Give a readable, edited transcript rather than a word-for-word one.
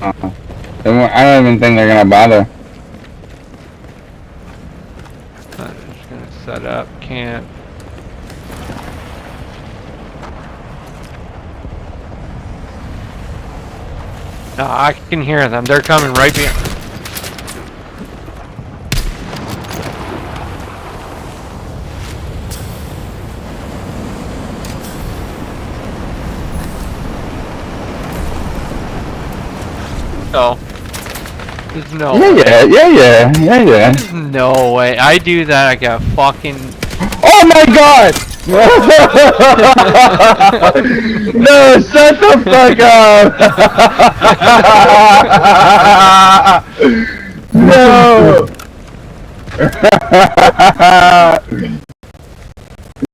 I don't even think they're gonna bother. I'm just gonna set up camp. No, I can hear them. They're coming right behind. No. There's no way. Yeah. There's no way. I do that, I got fucking... Oh my god! No, shut the fuck up! No!